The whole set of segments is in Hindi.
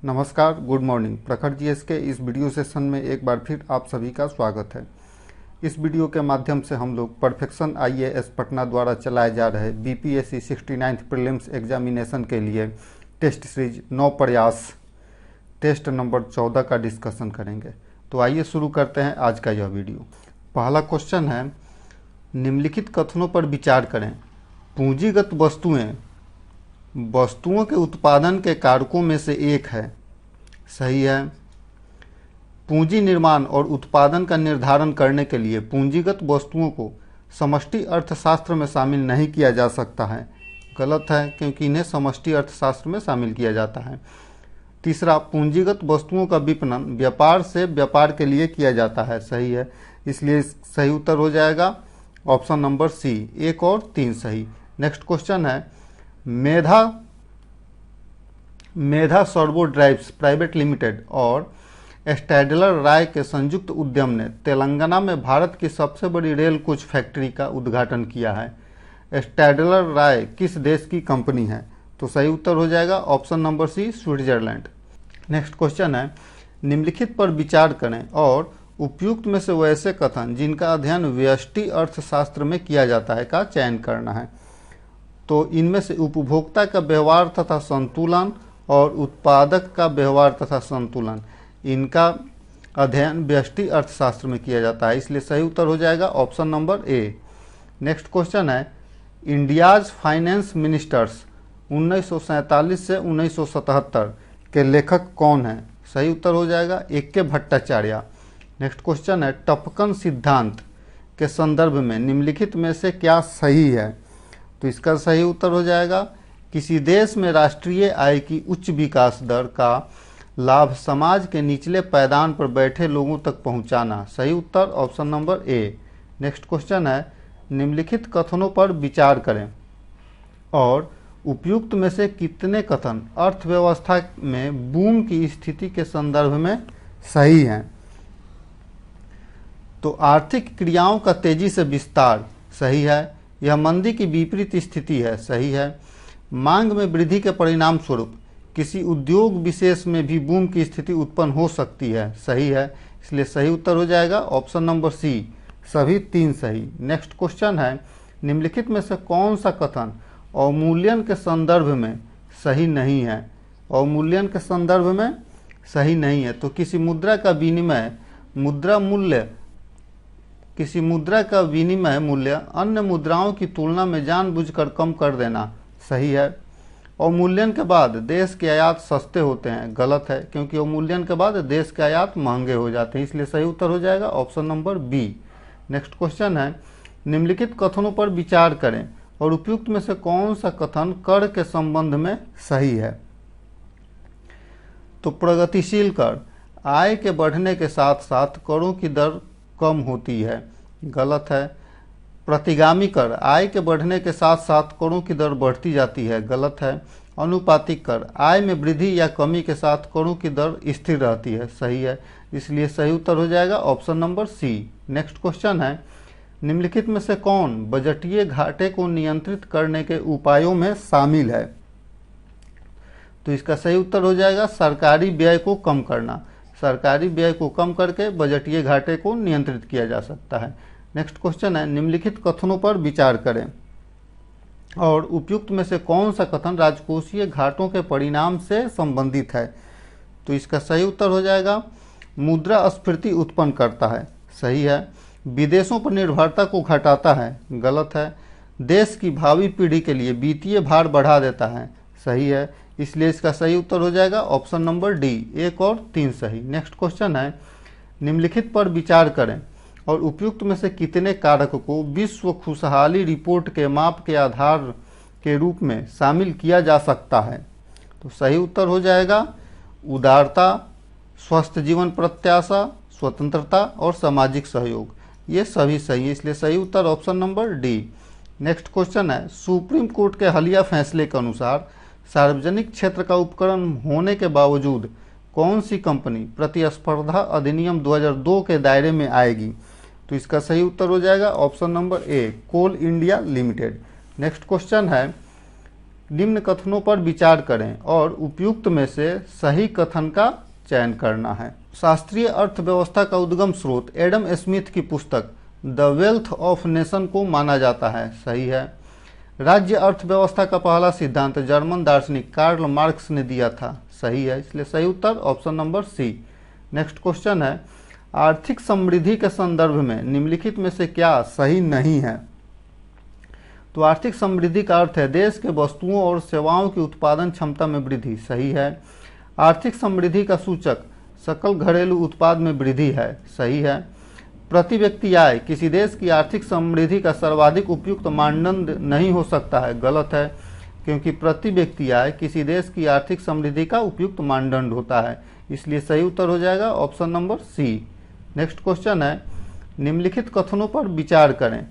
नमस्कार, गुड मॉर्निंग। प्रखर जीएस के इस वीडियो सेशन में एक बार फिर आप सभी का स्वागत है। इस वीडियो के माध्यम से हम लोग परफेक्शन आईएएस पटना द्वारा चलाए जा रहे बीपीएससी 69th प्रीलिम्स एग्जामिनेशन के लिए टेस्ट सीरीज 9 प्रयास टेस्ट नंबर 14 का डिस्कशन करेंगे। तो आइए शुरू करते हैं आज का यह वीडियो। पहला क्वेश्चन है, निम्नलिखित कथनों पर विचार करें। पूंजीगत वस्तुओं के उत्पादन के कारकों में से एक है। सही है। पूंजी निर्माण और उत्पादन का निर्धारण करने के लिए पूंजीगत वस्तुओं को समष्टि अर्थशास्त्र में शामिल नहीं किया जा सकता है। गलत है, क्योंकि इन्हें समष्टि अर्थशास्त्र में शामिल किया जाता है। तीसरा, पूंजीगत वस्तुओं का विपणन व्यापार से व्यापार के लिए किया जाता है। सही है, इसलिए सही उत्तर हो जाएगा ऑप्शन नंबर सी। 1 और 3 सही। नेक्स्ट क्वेश्चन है, मेधा सर्वो ड्राइव्स प्राइवेट लिमिटेड और स्टैडलर राय के संयुक्त उद्यम ने तेलंगाना में भारत की सबसे बड़ी रेल कोच फैक्ट्री का उद्घाटन किया है। स्टैडलर राय किस देश की कंपनी है? तो सही उत्तर हो जाएगा option number C, Switzerland. Next question है, निम्नलिखित पर विचार करें और उपयुक्त में से वैसे कथन जिनका अध्ययन व्यष्टि अर्थशास्त्र में किया जाता है का चयन करना है। तो इनमें से उपभोक्ता का व्यवहार तथा संतुलन और उत्पादक का व्यवहार तथा संतुलन, इनका अध्ययन व्यष्टि अर्थशास्त्र में किया जाता है, इसलिए सही उत्तर हो जाएगा option number A. Next question है, इंडियाज फाइनेंस मिनिस्टर्स 1947 से 1977 के लेखक कौन है? सही उत्तर हो जाएगा AK भट्टाचार्य। नेक्स्ट क्वेश्चन है, टपकन सिद्धांत के संदर्भ में निम्नलिखित में से क्या सही है? तो इसका सही उत्तर हो जाएगा, किसी देश में राष्ट्रीय आय की उच्च विकास दर का लाभ समाज के निचले पायदान पर बैठे लोगों तक पहुंचाना। सही उत्तर option number A. Next question है, निम्नलिखित कथनों पर विचार करें और उपयुक्त में से कितने कथन अर्थव्यवस्था में बूम की स्थिति के संदर्भ में सही हैं? तो आर्थिक क्रियाओं का तेजी से विस्तार सही है, यह मंदी की विपरीत स्थिति है। सही है। मांग में वृद्धि के परिणाम स्वरूप किसी उद्योग विशेष में भी बूम की स्थिति उत्पन्न हो सकती है। सही है, इसलिए सही उत्तर हो जाएगा ऑप्शन नंबर सी, सभी 3 सही। नेक्स्ट क्वेश्चन है, निम्नलिखित में से कौन सा कथन अवमूल्यन के संदर्भ में सही नहीं है? अवमूल्यन के संदर्भ में सही नहीं है। तो किसी मुद्रा का विनिमय मूल्य अन्य मुद्राओं की तुलना में जानबूझकर कम कर देना सही है। अवमूल्यन के बाद देश के आयात सस्ते होते हैं। गलत है, क्योंकि अवमूल्यन के बाद देश के आयात महंगे हो जाते हैं, इसलिए सही उत्तर हो जाएगा option number B. Next question है, निम्नलिखित कथनों पर विचार करें और उपयुक्त में से कौन सा कथन कर के संबंध में सही है? तो प्रगतिशील कर आय के बढ़ने के साथ साथ करों की दर कम होती है। गलत है। प्रतिगामी कर आय के बढ़ने के साथ साथ करों की दर बढ़ती जाती है। गलत है। अनुपातिक कर आय में वृद्धि या कमी के साथ करों की दर स्थिर रहती है। सही है, इसलिए सही उत्तर हो जाएगा option number C. Next question है, निम्नलिखित में से कौन बजटीय घाटे को नियंत्रित करने के उपायों में शामिल है? तो इसका सही उत्तर हो जाएगा सरकारी व्यय को कम करना। सरकारी व्यय को कम करके बजटीय घाटे को नियंत्रित किया जा सकता है। नेक्स्ट क्वेश्चन है, निम्नलिखित कथनों पर विचार करें और उपयुक्त में से कौन सा कथन राजकोषीय घाटों के परिणाम से संबंधित है? तो इसका सही उत्तर हो जाएगा मुद्रास्फीति उत्पन्न करता है। सही है। विदेशों पर निर्भरता को घटाता है। गलत है। देश की भावी पीढ़ी के लिए वित्तीय भार बढ़ा देता है। सही है, इसलिए इसका सही उत्तर हो जाएगा ऑप्शन नंबर डी। 1 और 3 सही। नेक्स्ट क्वेश्चन है, निम्नलिखित पर विचार करें और उपयुक्त में से कितने कारक को विश्व खुशहाली रिपोर्ट के माप के आधार के रूप में शामिल किया जा सकता है? तो सही उत्तर हो जाएगा उदारता, स्वस्थ जीवन प्रत्याशा, स्वतंत्रता और सामाजिक सहयोग। ये सभी सही है, इसलिए सही उत्तर option number D. Next question है, सुप्रीम कोर्ट के हालिया फैसले के अनुसार सार्वजनिक क्षेत्र का उपकरण होने के बावजूद कौन सी कंपनी प्रतिस्पर्धा अधिनियम 2002 के दायरे में आएगी? तो इसका सही उत्तर हो जाएगा option number A, Coal India Limited. Next question है, निम्न कथनों पर विचार करें और उपयुक्त में से सही कथन का चयन करना है। शास्त्रीय अर्थव्यवस्था का उद्गम स्रोत एडम स्मिथ की पुस्तक द वेल्थ ऑफ नेशन को माना जाता है, सही है। राज्य अर्थव्यवस्था का पहला सिद्धांत जर्मन दार्शनिक कार्ल मार्क्स ने दिया था, सही है। इसलिए सही उत्तर option number C. Next question है, आर्थिक समृद्धि के संदर्भ में निम्नलिखित में से क्या सही नहीं है? तो आर्थिक समृद्धि का अर्थ है देश के वस्तुओं और सेवाओं की उत्पादन क्षमता में वृद्धि, सही है। आर्थिक समृद्धि का सूचक सकल घरेलू उत्पाद में वृद्धि है, सही है। प्रति व्यक्ति आय किसी देश की आर्थिक समृद्धि का सर्वाधिक उपयुक्त मानदंड नहीं हो सकता है, गलत है, क्योंकि प्रति व्यक्ति आय किसी देश की आर्थिक समृद्धि का उपयुक्त मानदंड होता है। इसलिए सही उत्तर हो जाएगा option number C. Next question है, निम्नलिखित कथनों पर विचार करें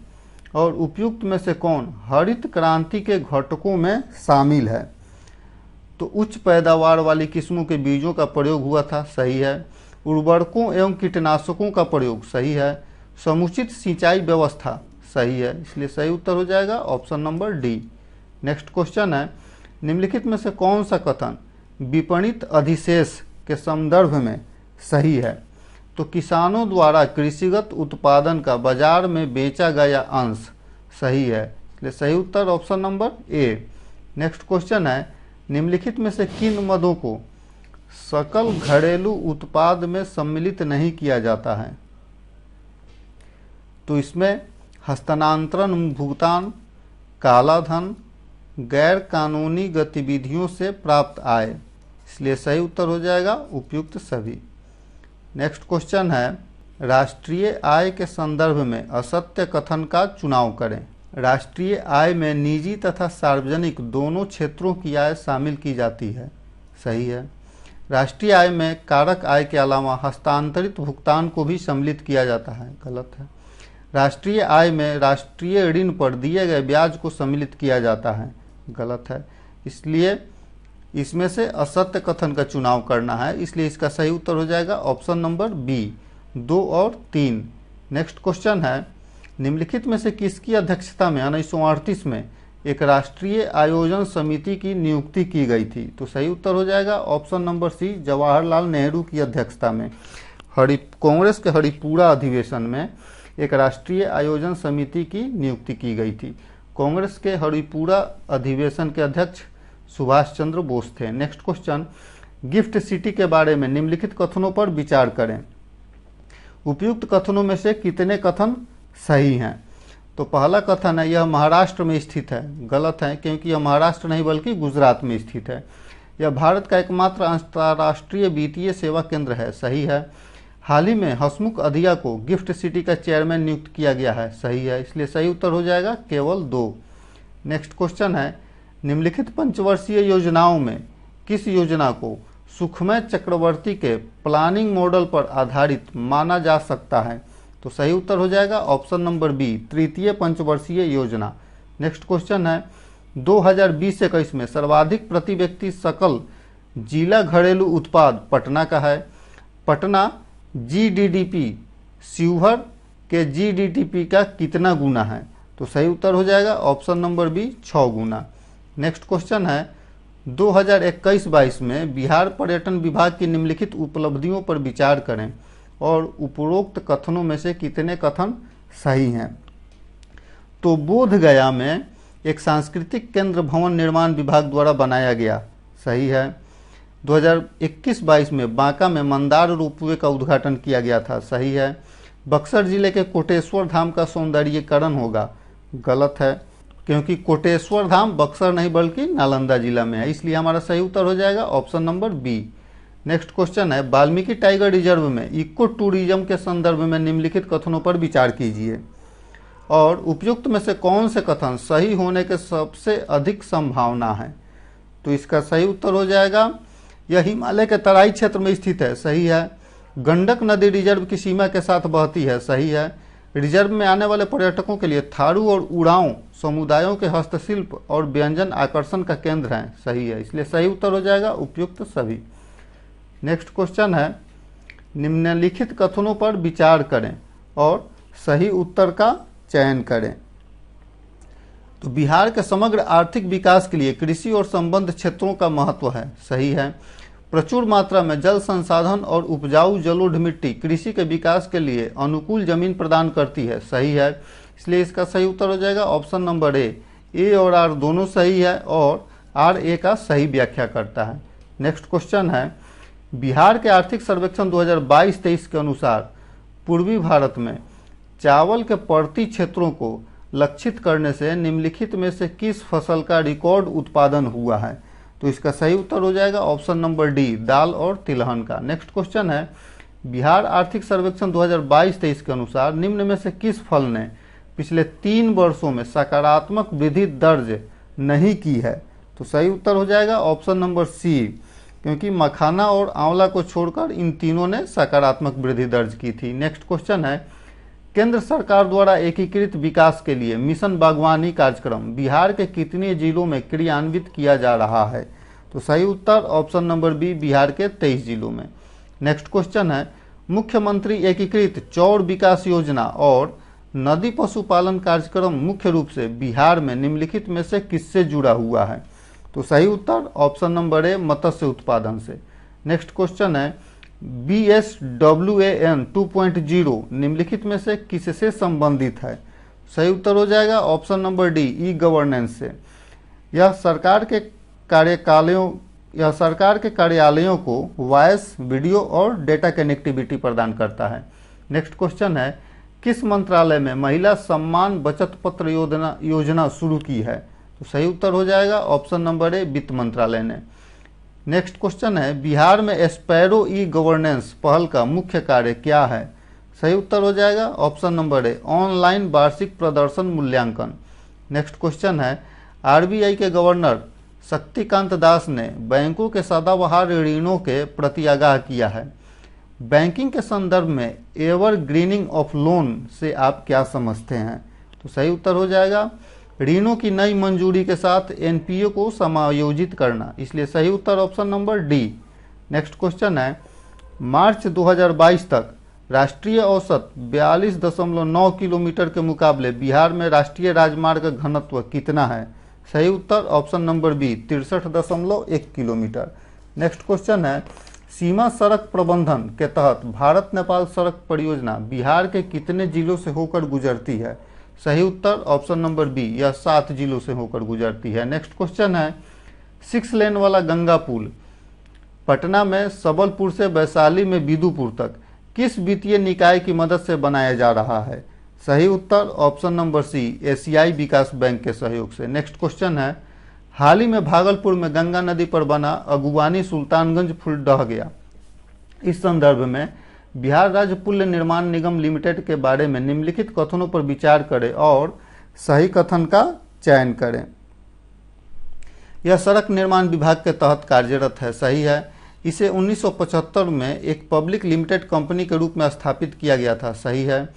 और उपयुक्त में से कौन हरित क्रांति के घटकों में शामिल है? तो उच्च पैदावार वाली किस्मों के बीजों का प्रयोग हुआ था, सही है। उर्वरकों एवं कीटनाशकों का प्रयोग, सही है। समुचित सिंचाई व्यवस्था, सही है। इसलिए सही उत्तर हो जाएगा option number D. Next question है, निम्नलिखित में से कौन सा कथन विपणित अधिशेष के संदर्भ में सही है? तो किसानों द्वारा कृषिगत उत्पादन का बाजार में बेचा गया अंश, सही है। इसलिए सही उत्तर option number A. Next question है, निम्नलिखित में से किन मदों को सकल घरेलू उत्पाद में सम्मिलित नहीं किया जाता है? तो इसमें हस्तांतरण भुगतान, काला धन, गैर कानूनी गतिविधियों से प्राप्त आय, इसलिए सही उत्तर हो जाएगा उपयुक्त सभी। नेक्स्ट क्वेश्चन है, राष्ट्रीय आय के संदर्भ में असत्य कथन का चुनाव करें। राष्ट्रीय आय में निजी तथा सार्वजनिक दोनों क्षेत्रों की आय शामिल की जाती है, सही है। राष्ट्रीय आय में कारक आय के अलावा हस्तांतरित भुगतान को भी सम्मिलित किया जाता है, गलत है। राष्ट्रीय आय में राष्ट्रीय ऋण पर दिए गए ब्याज को सम्मिलित किया जाता है, गलत है। इसलिए इसमें से असत्य कथन का चुनाव करना है, इसलिए इसका सही उत्तर हो जाएगा ऑप्शन नंबर बी, 2 और 3। नेक्स्ट क्वेश्चन है, निम्नलिखित में से किसकी अध्यक्षता में 1938 में एक राष्ट्रीय आयोजन समिति की नियुक्ति की गई थी? तो सही उत्तर हो जाएगा option number C, Jawaharlal Nehru की अध्यक्षता में कांग्रेस के हरिपुरा अधिवेशन में एक राष्ट्रीय आयोजन समिति की नियुक्ति की गई थी। कांग्रेस के हरिपुरा अधिवेशन के अध्यक्ष सुभाष चंद्र बोस थे। नेक्स्ट क्वेश्चन, गिफ्ट सिटी के बारे में निम्नलिखित कथनों पर विचार करें। उपयुक्त कथनों में से कितने कथन सही हैं? तो पहला कथन है यह महाराष्ट्र में स्थित है, गलत है, क्योंकि यह महाराष्ट्र नहीं बल्कि गुजरात में स्थित है। यह भारत का एकमात्र अंतर्राष्ट्रीय वित्तीय सेवा केंद्र है, सही है। हाल ही में हसमुख अधिया को गिफ्ट सिटी का चेयरमैन नियुक्त किया गया है, सही है। इसलिए सही उत्तर हो जाएगा केवल 2। नेक्स्ट क्वेश्चन है, निम्नलिखित पंचवर्षीय योजनाओं में किस योजना को सुखमय चक्रवर्ती के प्लानिंग मॉडल पर आधारित माना जा सकता है? तो सही उत्तर हो जाएगा ऑप्शन नंबर बी, तृतीय पंचवर्षीय योजना। नेक्स्ट क्वेश्चन है, 2020-21 में सर्वाधिक प्रति व्यक्ति सकल जिला घरेलू उत्पाद पटना का है। पटना जीडीपी शिवहर के जीडीपी का कितना गुना है? तो सही उत्तर हो जाएगा ऑप्शन नंबर बी, 6 गुना। नेक्स्ट क्वेश्चन है, 2021-22 में बिहार पर्यटन विभाग की निम्नलिखित उपलब्धियों पर विचार करें और उपरोक्त कथनों में से कितने कथन सही हैं? तो बोध गया में एक सांस्कृतिक केंद्र भवन निर्माण विभाग द्वारा बनाया गया, सही है। 2021-22 में बांका में मंदार रोपवे का उद्घाटन किया गया था, सही है। बक्सर जिले के कोटेश्वर धाम का सौंदर्यीकरण होगा, गलत है, क्योंकि कोटेश्वर धाम बक्सर नहीं बल्कि नालंदा जिला में है, इसलिए हमारा सही उत्तर हो जाएगा option number B. Next question है, वाल्मीकि टाइगर रिजर्व में इको टूरिज्म के संदर्भ में निम्नलिखित कथनों पर विचार कीजिए और उपयुक्त में से कौन से कथन सही होने के सबसे अधिक संभावना है? तो इसका सही उत्तर हो जाएगा यह हिमालय के तराई क्षेत्र में स्थित है, सही है। गंडक नदी रिजर्व की सीमा के साथ बहती है, सही है। रिजर्व में आने वाले पर्यटकों के लिए थारू और उड़ांव समुदायों के हस्तशिल्प और व्यंजन आकर्षण का केंद्र है, सही है। इसलिए सही उत्तर हो जाएगा उपयुक्त सभी। नेक्स्ट क्वेश्चन है, निम्नलिखित कथनों पर विचार करें और सही उत्तर का चयन करें। तो बिहार के समग्र आर्थिक विकास के लिए कृषि और संबद्ध क्षेत्रों का महत्व है, सही है। प्रचुर मात्रा में जल संसाधन और उपजाऊ जलोढ़ मिट्टी कृषि के विकास के लिए अनुकूल जमीन प्रदान करती है, सही है। इसलिए इसका सही उत्तर हो जाएगा ऑप्शन नंबर ए और आर दोनों सही है और आर ए का सही व्याख्या करता है। नेक्स्ट क्वेश्चन है, बिहार के आर्थिक सर्वेक्षण 2022-23 के अनुसार पूर्वी भारत में चावल के प्रति क्षेत्रों को लक्षित करने से निम्नलिखित में से किस फसल का रिकॉर्ड उत्पादन हुआ है? तो इसका सही उत्तर हो जाएगा ऑप्शन नंबर डी, दाल और तिलहन का। नेक्स्ट क्वेश्चन है, बिहार आर्थिक सर्वेक्षण 2022-23 के अनुसार निम्न में से किस फल ने पिछले 3 वर्षों में सकारात्मक वृद्धि दर्ज नहीं की है? तो सही उत्तर हो जाएगा ऑप्शन नंबर सी, क्योंकि मखाना और आंवला को छोड़कर इन तीनों ने सकारात्मक वृद्धि दर्ज की थी। नेक्स्ट क्वेश्चन है, केंद्र सरकार द्वारा एकीकृत विकास के लिए मिशन बागवानी कार्यक्रम बिहार के कितने जिलों में क्रियान्वित किया जा रहा है? तो सही उत्तर ऑप्शन नंबर बी, बिहार के 23 जिलों में। नेक्स्ट क्वेश्चन है, मुख्यमंत्री एकीकृत चौड़ विकास योजना और नदी पशुपालन कार्यक्रम मुख्य रूप से बिहार में निम्नलिखित में से किससे जुड़ा हुआ है? तो सही उत्तर ऑप्शन नंबर ए, मत्स्य उत्पादन से। नेक्स्ट क्वेश्चन है, BSWAN 2.0 निम्नलिखित में से किससे संबंधित है? सही उत्तर हो जाएगा option number D, e governance से। यह सरकार के कार्यालयों को वॉइस, वीडियो और डेटा कनेक्टिविटी प्रदान करता है। नेक्स्ट क्वेश्चन है, किस मंत्रालय में महिला सम्मान बचत पत्र योजना शुरू की है? तो सही उत्तर हो जाएगा ऑप्शन नंबर ए, वित्त मंत्रालय ने। नेक्स्ट क्वेश्चन है, बिहार में स्पैरो ई गवर्नेंस पहल का मुख्य कार्य क्या है? सही उत्तर हो जाएगा ऑप्शन नंबर ए, ऑनलाइन वार्षिक प्रदर्शन मूल्यांकन। नेक्स्ट क्वेश्चन है, आरबीआई के गवर्नर शक्तिकांत दास ने बैंकों के सदाबहार ऋणों के प्रति आगाह किया है। बैंकिंग के संदर्भ में एवरग्रीनिंग ऑफ लोन से आप क्या समझते हैं? तो सही उत्तर हो जाएगा ऋणों की नई मंजूरी के साथ एनपीओ को समायोजित करना, इसलिए सही उत्तर option number D. Next question है, मार्च 2022 तक राष्ट्रीय औसत 42.9 किलोमीटर के मुकाबले बिहार में राष्ट्रीय राजमार्ग घनत्व कितना है? सही उत्तर option number B, 63.1 kilometre. Next question है, सीमा सड़क प्रबंधन के तहत भारत नेपाल सड़क परियोजना बिहार के कितने जिलों से होकर गुजरती है? सही उत्तर ऑप्शन नंबर बी, यह 7 जिलों से होकर गुजरती है। नेक्स्ट क्वेश्चन है, 6 लेन वाला गंगा पुल पटना में सबलपुर से वैशाली में बिदुपुर तक किस वित्तीय निकाय की मदद से बनाया जा रहा है? सही उत्तर ऑप्शन नंबर सी, एशियाई विकास बैंक के सहयोग से। नेक्स्ट क्वेश्चन है, हाल ही में भागलपुर में गंगा नदी पर बना अगुवानी सुल्तानगंज पुल ढह गया। इस संदर्भ में बिहार राज्य पुल निर्माण निगम लिमिटेड के बारे में निम्नलिखित कथनों पर विचार करें और सही कथन का चयन करें। यह सड़क निर्माण विभाग के तहत कार्यरत है, सही है। इसे 1975 में एक पब्लिक लिमिटेड कंपनी के रूप में स्थापित किया गया था, सही है।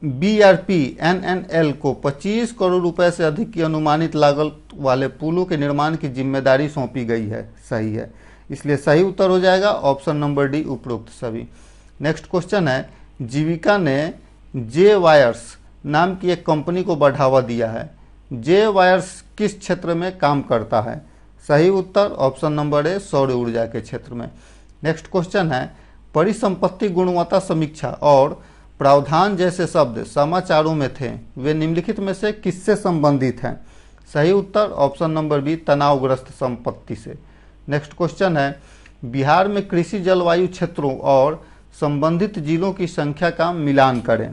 BRPNNL को 25 करोड़ रुपए से अधिक की अनुमानित लागत वाले पुलों के निर्माण की जिम्मेदारी सौंपी गई है, सही है। इसलिए सही उत्तर हो जाएगा ऑप्शन नंबर डी, उपरोक्त सभी। नेक्स्ट क्वेश्चन है, जीविका ने जे वायर्स नाम की एक कंपनी को बढ़ावा दिया है। जे वायर्स किस क्षेत्र में काम करता है? सही उत्तर ऑप्शन नंबर ए, सौर ऊर्जा के क्षेत्र में। नेक्स्ट क्वेश्चन है, परिसंपत्ति गुणवत्ता समीक्षा और प्रावधान जैसे शब्द समाचारों में थे, वे निम्नलिखित में से किससे संबंधित हैं? सही उत्तर ऑप्शन नंबर बी, तनावग्रस्त संपत्ति से। नेक्स्ट क्वेश्चन है, बिहार में कृषि जलवायु क्षेत्रों और संबंधित जिलों की संख्या का मिलान करें।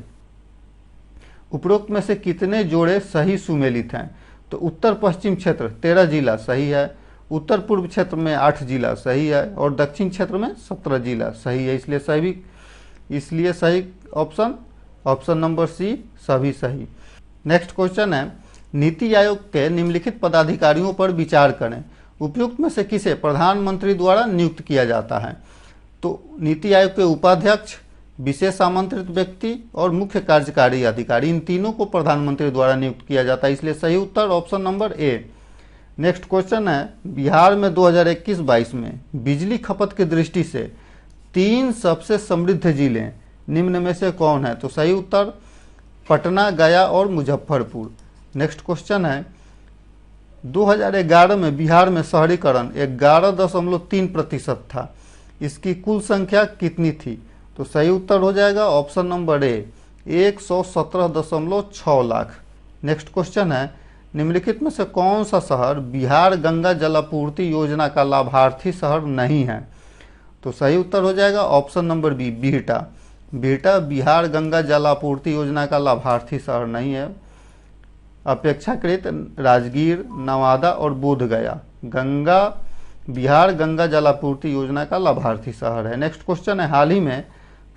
उपरोक्त में से कितने जोड़े सही सुमेलित हैं? तो उत्तर पश्चिम क्षेत्र 13 जिला सही है, उत्तर पूर्व क्षेत्र में 8 जिला सही है और दक्षिण क्षेत्र में 17 जिला सही है। इसलिए सही ऑप्शन नंबर सी, सभी सही। नेक्स्ट क्वेश्चन है, नीति आयोग के निम्नलिखित पदाधिकारियों पर विचार करें। उपयुक्त में से किसे प्रधानमंत्री द्वारा नियुक्त किया जाता है? तो नीति आयोग के उपाध्यक्ष, विशेष आमंत्रित व्यक्ति और मुख्य कार्यकारी अधिकारी, इन तीनों को प्रधानमंत्री द्वारा नियुक्त किया जाता है, इसलिए सही उत्तर option number A. Next question है, बिहार में 2021-22 में बिजली खपत की दृष्टि से 3 सबसे समृद्ध जिले निम्न में से कौन है? तो सही उत्तर पटना, गया और मुजफ्फरपुर। नेक्स्ट क्वेश्चन है 2011 में बिहार में शहरीकरण 11.3% था, इसकी कुल संख्या कितनी थी? तो सही उत्तर हो जाएगा ऑप्शन नंबर ए 117.6 लाख। नेक्स्ट क्वेश्चन है निम्नलिखित में से कौन सा शहर बिहार गंगा जलापूर्ति योजना का लाभार्थी शहर नहीं है? तो सही उत्तर हो जाएगा option number B Bihta. Bihta Bihar Ganga जलापूर्ति योजना का लाभार्थी शहर नहीं है। अपेक्षाकृत राजगीर, नवादा और बोधगया बिहार गंगा जलापूर्ति योजना का लाभार्थी शहर है। नेक्स्ट क्वेश्चन है हाल ही में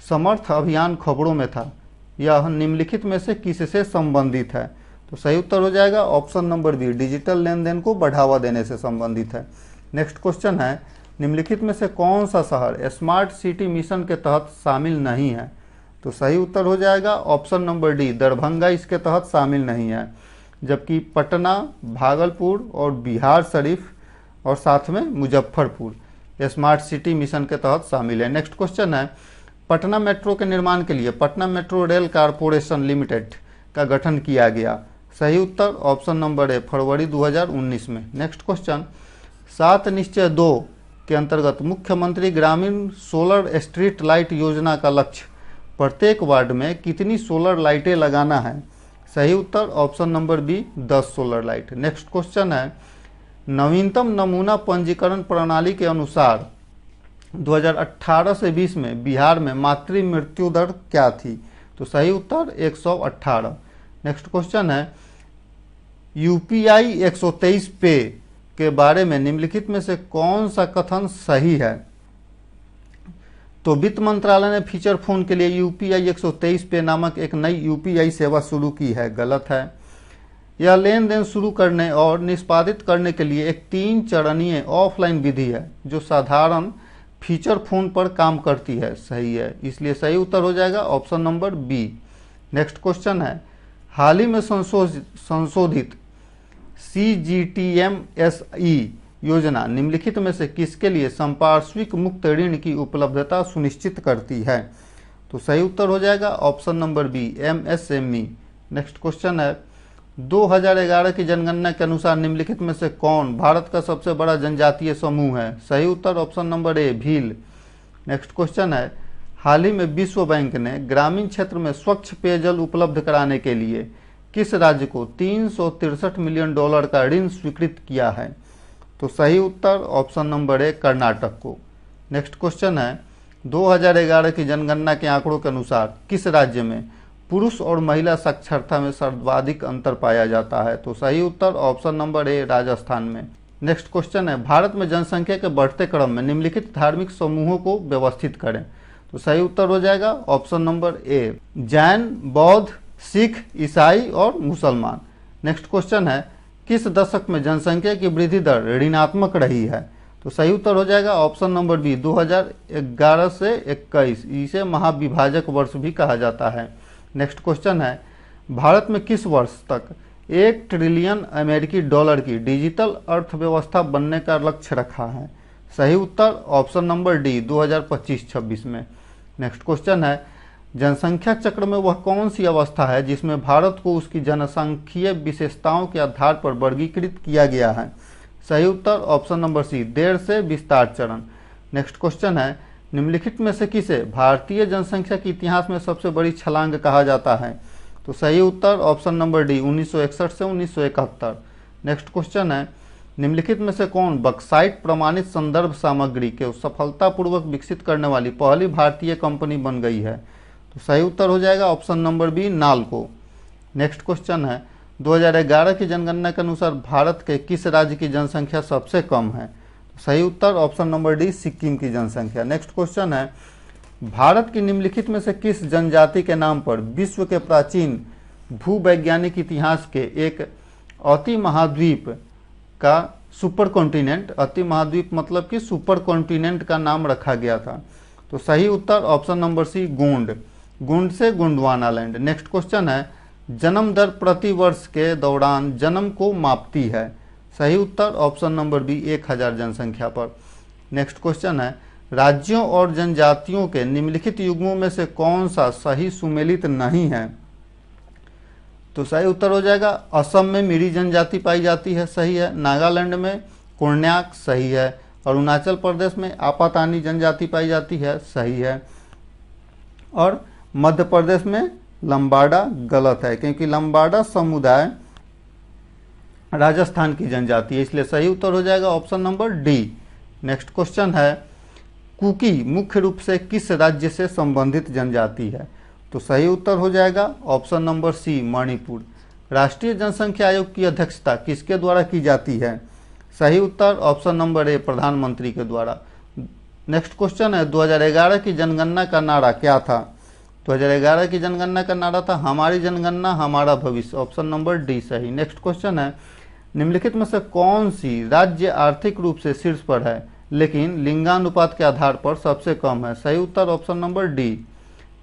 समर्थ अभियान खबरों में था, यह निम्नलिखित में से किससे संबंधित है? तो सही उत्तर हो जाएगा ऑप्शन नंबर बी डिजिटल लेन देन को बढ़ावा देने से संबंधित है। नेक्स्ट क्वेश्चन है निम्नलिखित में से कौन सा शहर स्मार्ट सिटी मिशन के तहत शामिल नहीं है? तो सही उत्तर हो जाएगा ऑप्शन नंबर डी दरभंगा इसके तहत शामिल नहीं है, जबकि पटना, भागलपुर और बिहार शरीफ और साथ में मुजफ्फरपुर स्मार्ट सिटी मिशन के तहत शामिल है। नेक्स्ट क्वेश्चन है पटना मेट्रो के निर्माण के लिए Patna metro rail corporation limited का गठन किया गया। सही उत्तर ऑप्शन नंबर ए फरवरी 2019 में। नेक्स्ट क्वेश्चन 7 निश्चय 2 के अंतर्गत मुख्यमंत्री ग्रामीण सोलर स्ट्रीट लाइट योजना का लक्ष्य प्रत्येक वार्ड में कितनी सोलर लाइटें लगाना है? सही उत्तर option number B 10 solar light. Next question है नवीनतम नमूना पंजीकरण प्रणाली के अनुसार 2018 से 20 में बिहार में मातृ मृत्यु दर क्या थी? तो सही उत्तर 118। नेक्स्ट क्वेश्चन है यूपीआई 123 पे के बारे में निम्नलिखित में से कौन सा कथन सही है? तो वित्त मंत्रालय ने फीचर फोन के लिए यूपीआई 123 पे नामक एक नई यूपीआई सेवा शुरू की है। गलत है। यह लेन देन शुरू करने और निष्पादित करने के लिए एक 3 चरणीय ऑफलाइन विधि है जो साधारण फीचर फोन पर काम करती है। सही है, इसलिए सही उत्तर हो जाएगा option number B. Next question है हाल ही में संशोधित CGTMSE योजना निम्नलिखित में से किसके लिए संपार्श्विक मुक्त ऋण की उपलब्धता सुनिश्चित करती है? तो सही उत्तर हो जाएगा option number B MSME। Next question है 2011 की जनगणना के अनुसार निम्नलिखित में से कौन भारत का सबसे बड़ा जनजातीय समूह है? सही उत्तर option number A Bhil. Next question है हाल ही में विश्व बैंक ने ग्रामीण क्षेत्र में स्वच्छ पेयजल उपलब्ध कराने के लिए किस राज्य को $363 मिलियन का ऋण स्वीकृत किया है? तो सही उत्तर ऑप्शन नंबर ए कर्नाटक को। नेक्स्ट क्वेश्चन है 2011 की जनगणना के आंकड़ों के अनुसार किस राज्य में पुरुष और महिला साक्षरता में सर्वाधिक अंतर पाया जाता है? तो सही उत्तर ऑप्शन नंबर ए राजस्थान में। नेक्स्ट क्वेश्चन है भारत में जनसंख्या के बढ़ते क्रम में निम्नलिखित धार्मिक समूहों को व्यवस्थित करें। तो सही उत्तर हो जाएगा ऑप्शन नंबर ए जैन, बौद्ध, सिख, ईसाई और मुसलमान। नेक्स्ट क्वेश्चन है किस दशक में जनसंख्या की वृद्धि दर ऋणात्मक रही है? तो सही उत्तर हो जाएगा ऑप्शन नंबर बी 2011 से 21। इसे महाविभाजक वर्ष भी कहा जाता है। नेक्स्ट क्वेश्चन है भारत में किस वर्ष तक $1 ट्रिलियन अमेरिकी डॉलर की डिजिटल अर्थव्यवस्था बनने का लक्ष्य रखा है? सही उत्तर ऑप्शन नंबर डी 2025-26 में। नेक्स्ट क्वेश्चन है जनसंख्या चक्र में वह कौन सी अवस्था है जिसमें भारत को उसकी जनसांख्यिकीय विशेषताओं के आधार पर वर्गीकृत किया गया है? सही उत्तर ऑप्शन नंबर सी देर से विस्तार चरण। नेक्स्ट क्वेश्चन है निम्नलिखित में से किसे भारतीय जनसंख्या के इतिहास में सबसे बड़ी छलांग कहा जाता है? तो सही उत्तर ऑप्शन नंबर डी 1961 से 1971। नेक्स्ट क्वेश्चन है निम्नलिखित में से कौन बक्साइट प्रमाणित संदर्भ सामग्री के सफलतापूर्वक विकसित करने वाली पहली भारतीय कंपनी बन गई है? तो सही उत्तर हो जाएगा option number B NALCO. Next question है 2011 की जनगणना के अनुसार भारत के किस राज्य की जनसंख्या सबसे कम है? तो सही उत्तर ऑप्शन नंबर डी सिक्किम की जनसंख्या। नेक्स्ट क्वेश्चन है भारत की निम्नलिखित में से किस जनजाति के नाम पर विश्व के प्राचीन भूवैज्ञानिक इतिहास के एक अति महाद्वीप का सुपर कॉन्टिनेंट, अति महाद्वीप मतलब कि सुपर कॉन्टिनेंट का नाम रखा गया था? तो सही उत्तर option number C Gond. Gond से गोंडवाना लैंड। नेक्स्ट क्वेश्चन है जन्म दर प्रति वर्ष के दौरान जन्म को मापती है? सही उत्तर ऑप्शन नंबर बी 1000 जनसंख्या पर। नेक्स्ट क्वेश्चन है राज्यों और जनजातियों के निम्नलिखित युग्मों में से कौन सा सही सुमेलित नहीं है? तो सही उत्तर हो जाएगा असम में मिरी जनजाति पाई जाती है, सही है। नागालैंड में कोन्याक, सही है। अरुणाचल प्रदेश में आपातानी जनजाति पाई जाती है, सही है। और मध्य प्रदेश में लंबाडा, गलत है, क्योंकि लंबाडा समुदाय राजस्थान की जनजाति है, इसलिए सही उत्तर हो जाएगा option number D. Next question है कुकी मुख्य रूप से किस राज्य से संबंधित जनजाति है? तो सही उत्तर हो जाएगा ऑप्शन नंबर सी, मणिपुर। राष्ट्रीय जनसंख्या आयोग की अध्यक्षता किसके द्वारा की जाती है? सही उत्तर ऑप्शन नंबर ए, प्रधानमंत्री के द्वारा। नेक्स्ट क्वेश्चन है 2011 की जनगणना का नारा क्या था? 2011 की जनगणना का नारा था हमारी जनगणना हमारा भविष्य, ऑप्शन नंबर डी सही। नेक्स्ट क्वेश्चन है निम्नलिखित में से कौन सी राज्य आर्थिक रूप से शीर्ष पर है लेकिन लिंगानुपात के आधार पर सबसे कम है? सही उत्तर option number D.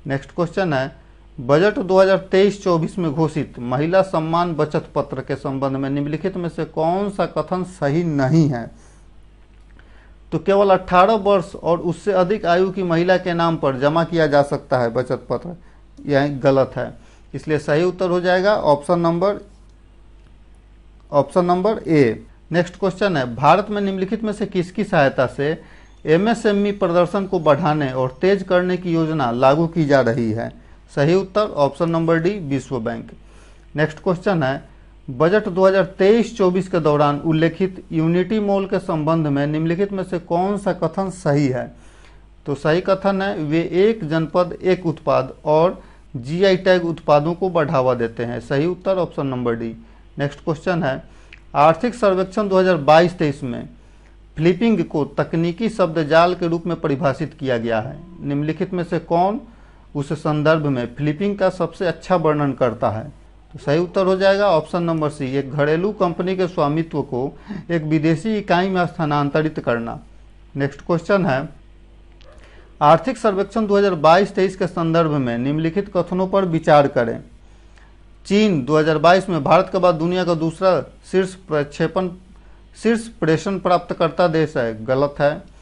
Next question है बजट 2023-24 में घोषित महिला सम्मान बचत पत्र के संबंध में निम्नलिखित में से कौन सा कथन सही नहीं है? तो केवल 18 वर्ष और उससे अधिक आयु की महिला के नाम पर जमा किया जा सकता है बचत पत्र, यह गलत है, इसलिए सही उत्तर हो जाएगा option number A. Next question है भारत में निम्नलिखित में से किसकी सहायता से एमएसएमई प्रदर्शन को बढ़ाने और तेज करने की योजना लागू की जा रही है? सही उत्तर ऑप्शन नंबर डी, विश्व बैंक। नेक्स्ट क्वेश्चन है बजट 2023-24 के दौरान उल्लेखित यूनिटी मॉल के संबंध में निम्नलिखित में से कौन सा कथन सही है? तो सही कथन है वे एक जनपद एक उत्पाद और जीआई टैग उत्पादों को बढ़ावा देते हैं। सही उत्तर option number D. Next question है आर्थिक सर्वेक्षण 2022-23 में फ्लिपिंग को तकनीकी शब्द जाल के रूप में परिभाषित किया गया है। निम्नलिखित में से कौन उस संदर्भ में फ्लिपिंग का सबसे अच्छा वर्णन करता है? तो सही उत्तर हो जाएगा ऑप्शन नंबर सी, एक घरेलू कंपनी के स्वामित्व को एक विदेशी इकाई में स्थानांतरित करना। नेक्स्ट क्वेश्चन है आर्थिक सर्वेक्षण 2022-23 के संदर्भ में निम्नलिखित कथनों पर विचार करें। चीन 2022 में भारत के बाद दुनिया का दूसरा शीर्ष प्रेषण प्राप्तकर्ता देश है, गलत है।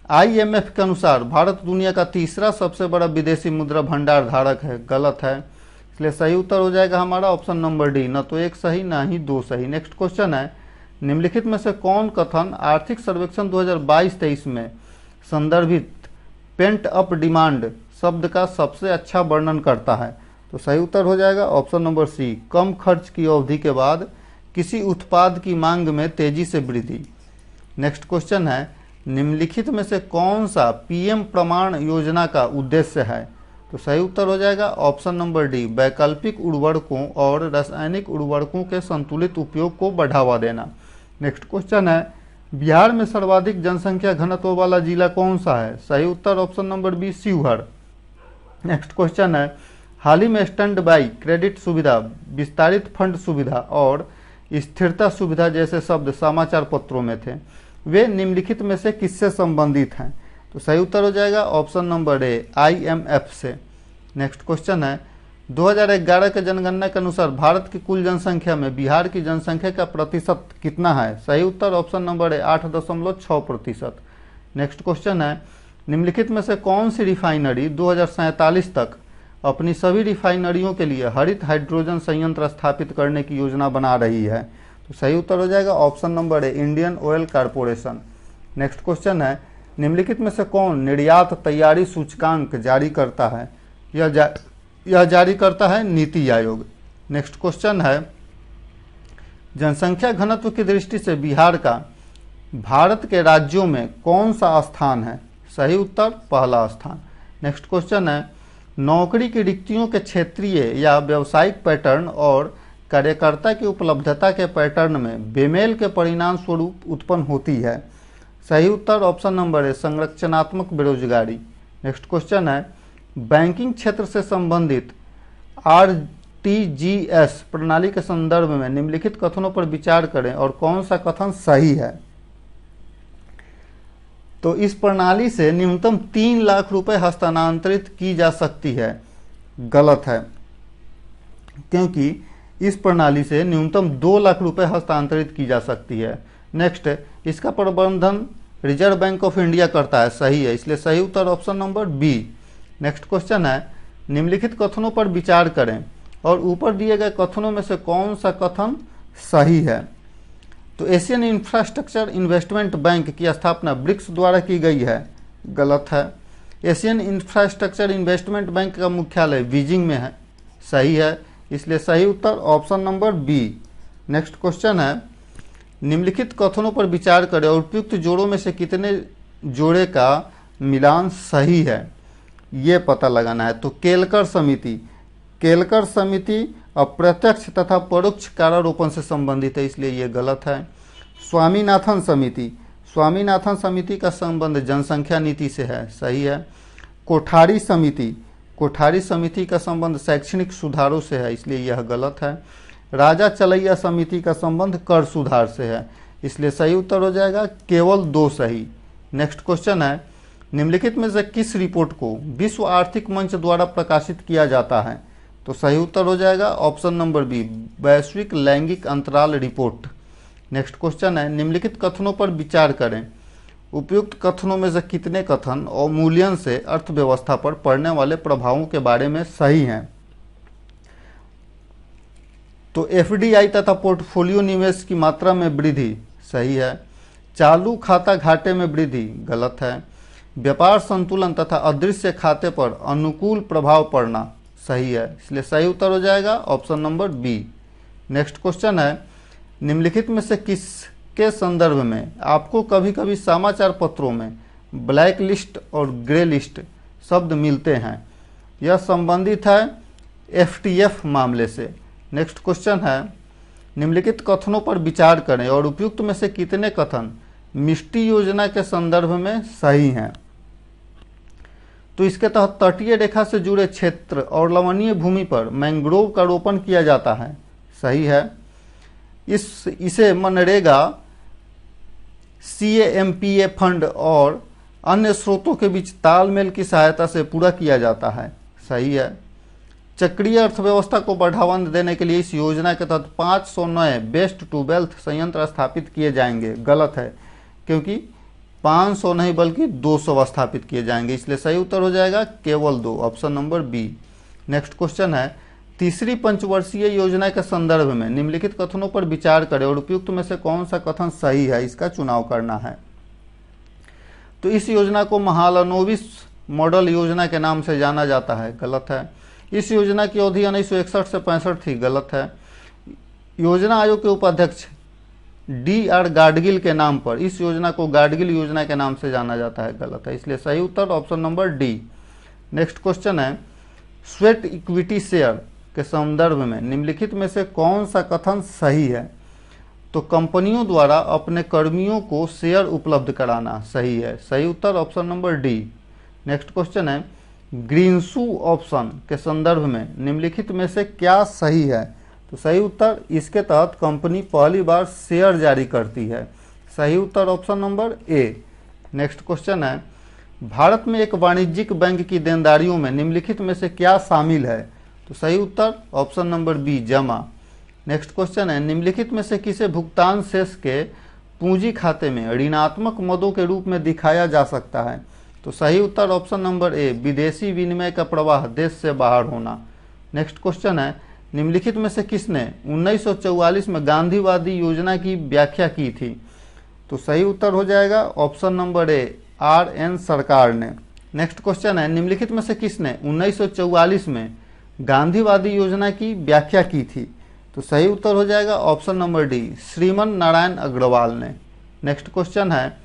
आईएमएफ के अनुसार भारत दुनिया का तीसरा सबसे बड़ा विदेशी मुद्रा भंडार धारक है, गलत है, इसलिए सही उत्तर हो जाएगा हमारा ऑप्शन नंबर डी, न तो एक सही ना ही दो सही। नेक्स्ट क्वेश्चन है निम्नलिखित में से कौन कथन आर्थिक सर्वेक्षण 2022-23 में संदर्भित पेंट अप डिमांड शब्द का सबसे अच्छा वर्णन करता है? तो सही उत्तर हो जाएगा ऑप्शन नंबर सी, कम खर्च की अवधि के बाद किसी उत्पाद की मांग में तेजी से वृद्धि। नेक्स्ट क्वेश्चन है निम्नलिखित में से कौन सा पीएम प्रमाण योजना का उद्देश्य है? तो सही उत्तर हो जाएगा ऑप्शन नंबर डी, वैकल्पिक उर्वरकों और रासायनिक उर्वरकों के संतुलित उपयोग को बढ़ावा देना। नेक्स्ट क्वेश्चन है बिहार में सर्वाधिक जनसंख्या घनत्व वाला जिला कौन सा है? सही उत्तर option number B, Sheohar. Next question है हाल ही में स्टैंड बाई क्रेडिट सुविधा, विस्तारित फंड सुविधा और स्थिरता सुविधा जैसे शब्द समाचार पत्रों में थे, वे निम्नलिखित में से किससे संबंधित हैं? तो सही उत्तर हो जाएगा ऑप्शन नंबर ए, आईएमएफ से। नेक्स्ट क्वेश्चन है 2011 के जनगणना के अनुसार भारत की कुल जनसंख्या में बिहार की जनसंख्या का प्रतिशत कितना है? सही उत्तर option number A, 8.6%। Next question है निम्नलिखित में से कौन सी रिफाइनरी 2047 तक अपनी सभी रिफाइनरियों के लिए हरित हाइड्रोजन संयंत्र स्थापित करने की योजना बना रही है? तो सही उत्तर हो जाएगा ऑप्शन नंबर ए, Indian oil corporation. Next question है निम्नलिखित में से कौन निर्यात तैयारी सूचकांक जारी करता है? यह जारी करता है नीति आयोग। नेक्स्ट क्वेश्चन है जनसंख्या घनत्व की दृष्टि से बिहार का भारत के राज्यों में कौन सा स्थान है? सही उत्तर पहला स्थान। नेक्स्ट क्वेश्चन है नौकरी की रिक्तियों के क्षेत्रीय या व्यावसायिक पैटर्न और कार्यकर्ता की उपलब्धता के पैटर्न में बेमेल के परिणाम स्वरूप उत्पन्न होती है? सही उत्तर ऑप्शन नंबर है, संरचनात्मक बेरोजगारी। नेक्स्ट क्वेश्चन है बैंकिंग क्षेत्र से संबंधित आरटीजीएस प्रणाली के संदर्भ में निम्नलिखित कथनों पर विचार करें और कौन सा कथन सही है? तो इस प्रणाली से न्यूनतम 3 लाख रुपए हस्तांतरित की जा सकती है, गलत है, क्योंकि इस प्रणाली से न्यूनतम 2 लाख रुपए हस्तांतरित की जा सकती है। नेक्स्ट इसका प्रबंधन रिजर्व बैंक ऑफ इंडिया करता है, सही है, इसलिए सही उत्तर option number B. Next question है निम्नलिखित कथनों पर विचार करें और ऊपर दिए गए कथनों में से कौन सा कथन सही है। तो एशियन इंफ्रास्ट्रक्चर इन्वेस्टमेंट बैंक की स्थापना ब्रिक्स द्वारा की गई है, गलत है। एशियन इंफ्रास्ट्रक्चर इन्वेस्टमेंट बैंक का मुख्यालय बीजिंग में है, सही है। इसलिए सही उत्तर option number B. Next question है, निम्नलिखित कथनों पर विचार करें और उपयुक्त जोड़ों में से कितने जोड़े का मिलान सही है, ये पता लगाना है। तो केलकर समिति अप्रत्यक्ष तथा परोक्ष कारारोपण से संबंधित है, इसलिए ये गलत है। स्वामीनाथन समिति का संबंध जनसंख्या नीति से है, सही है। कोठारी समिति का संबंध शैक्षणिक सुधारों से है, इसलिए यह गलत है। राजा चलैया समिति का संबंध कर सुधार से है, इसलिए सही उत्तर हो जाएगा केवल 2 सही। नेक्स्ट क्वेश्चन है, निम्नलिखित में से किस रिपोर्ट को विश्व आर्थिक मंच द्वारा प्रकाशित किया जाता है। तो सही उत्तर हो जाएगा ऑप्शन नंबर बी, वैश्विक लैंगिक अंतराल रिपोर्ट। नेक्स्ट क्वेश्चन है, निम्नलिखित कथनों पर विचार करें। उपयुक्त कथनों में से कितने कथन अवमूल्यन से अर्थव्यवस्था पर पड़ने वाले प्रभावों के बारे में सही हैं। तो एफडीआई तथा पोर्टफोलियो निवेश की मात्रा में वृद्धि, सही है। चालू खाता घाटे में वृद्धि, गलत है। व्यापार संतुलन तथा अदृश्य खाते पर अनुकूल प्रभाव पड़ना, सही है। इसलिए सही उत्तर हो जाएगा option number B. Next question है, निम्नलिखित में से किसके संदर्भ में आपको कभी कभी समाचार पत्रों में ब्लैक लिस्ट और ग्रे लिस्ट शब्द मिलते हैं। यह संबंधित है एफटीएफ मामले से। नेक्स्ट क्वेश्चन है, निम्नलिखित कथनों पर विचार करें और उपयुक्त में से कितने कथन मिष्टी योजना के संदर्भ में सही हैं। तो इसके तहत तटीय रेखा से जुड़े क्षेत्र और लवणीय भूमि पर मैंग्रोव का रोपण किया जाता है, सही है। इसे मनरेगा, सीएएमपीए फंड और अन्य स्रोतों के बीच तालमेल की सहायता से पूरा किया जाता है, सही है। चक्रीय अर्थव्यवस्था को बढ़ावा देने के लिए इस योजना के तहत 500 नए वेस्ट टू वेल्थ संयंत्र स्थापित किए जाएंगे, गलत है, क्योंकि 500 नहीं बल्कि 200 स्थापित किए जाएंगे, इसलिए सही उत्तर हो जाएगा केवल 2, option number B. Next question है, तीसरी पंचवर्षीय योजना के संदर्भ में निम्नलिखित कथनों पर विचार करें और उपयुक्त में से कौन सा कथन सही है, इसका चुनाव करना है। तो इस योजना को महालनोबिस मॉडल योजना के नाम से जाना जाता है, गलत है। इस योजना की अवधि 1961 से 65 थी, गलत है। योजना आयोग के उपाध्यक्ष DR गाडगिल के नाम पर इस योजना को गाडगिल योजना के नाम से जाना जाता है, गलत है। इसलिए सही उत्तर option number D. Next question है, स्वेट इक्विटी शेयर के संदर्भ में निम्नलिखित में से कौन सा कथन सही है। तो कंपनियों द्वारा अपने कर्मियों को शेयर उपलब्ध कराना, सही है। सही उत्तर option number D. Next question है, ग्रीनशू ऑप्शन के संदर्भ में निम्नलिखित में से क्या सही है। तो सही उत्तर, इसके तहत कंपनी पहली बार शेयर जारी करती है, सही उत्तर option number A. Next question है, भारत में एक वाणिज्यिक बैंक की देनदारियों में निम्नलिखित में से क्या शामिल है। तो सही उत्तर ऑप्शन नंबर बी, जमा। नेक्स्ट क्वेश्चन है, निम्नलिखित में से किसे भुगतान शेष के पूंजी खाते में ऋणात्मक मदों के रूप में दिखाया जा सकता है। तो सही उत्तर ऑप्शन नंबर ए, विदेशी विनिमय का प्रवाह देश से बाहर होना। नेक्स्ट क्वेश्चन है, निम्नलिखित में से किसने 1944 में गांधीवादी योजना की व्याख्या की थी। तो सही उत्तर हो जाएगा ऑप्शन नंबर ए, RN सरकार ने। नेक्स्ट क्वेश्चन है, निम्नलिखित में से किसने 1944 में गांधीवादी योजना की व्याख्या की थी। तो सही उत्तर हो जाएगा option number D, Shriman Narayan Agarwal ने। नेक्स्ट क्वेश्चन है,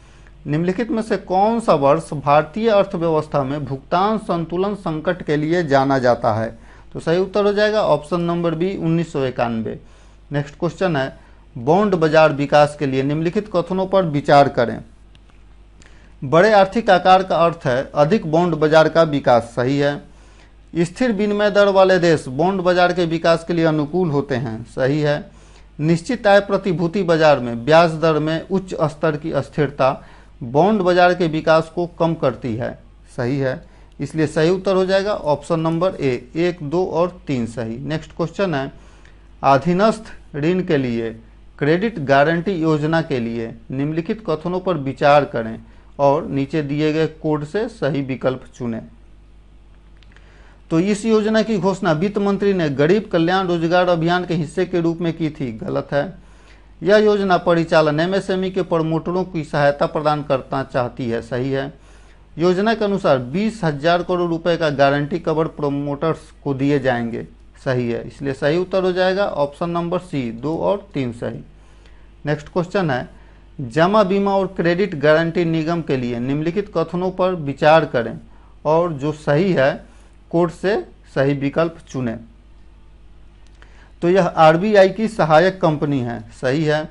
निम्नलिखित में से कौन सा वर्ष भारतीय अर्थव्यवस्था में भुगतान संतुलन संकट के लिए जाना जाता है। तो सही उत्तर हो जाएगा option number B, 1991। Next question है, बॉन्ड बाजार विकास के लिए निम्नलिखित कथनों पर विचार करें। बड़े आर्थिक आकार का अर्थ है अधिक बॉन्ड बाजार का विकास, सही है। स्थिर विनिमय दर वाले देश बॉन्ड बाजार के विकास के लिए अनुकूल होते हैं, सही है। निश्चित आय प्रतिभूति बाजार में ब्याज दर में उच्च स्तर की अस्थिरता बॉन्ड बाजार के विकास को कम करती है, सही है। इसलिए सही उत्तर हो जाएगा ऑप्शन नंबर ए, 1, 2 और 3 सही। नेक्स्ट क्वेश्चन है, अधीनस्थ ऋण के लिए क्रेडिट गारंटी योजना के लिए निम्नलिखित कथनों पर विचार करें और नीचे दिए गए कोड से सही विकल्प चुनें। तो इस योजना की घोषणा वित्त मंत्री ने गरीब कल्याण रोजगार अभियान के हिस्से के रूप में की थी, गलत है। यह योजना परिचालन एमएसएमई के प्रमोटरों की सहायता प्रदान करना चाहती है, सही है। योजना के अनुसार 20,000 करोड़ रुपए का गारंटी कवर प्रमोटर्स को दिए जाएंगे, सही है। इसलिए सही उत्तर हो जाएगा ऑप्शन नंबर सी, 2 और 3 सही। नेक्स्ट क्वेश्चन है, जमा बीमा और क्रेडिट गारंटी निगम के लिए निम्नलिखित कथनों पर विचार करें और जो सही है कोड से सही विकल्प चुनें। तो यह आरबीआई की सहायक कंपनी है, सही है।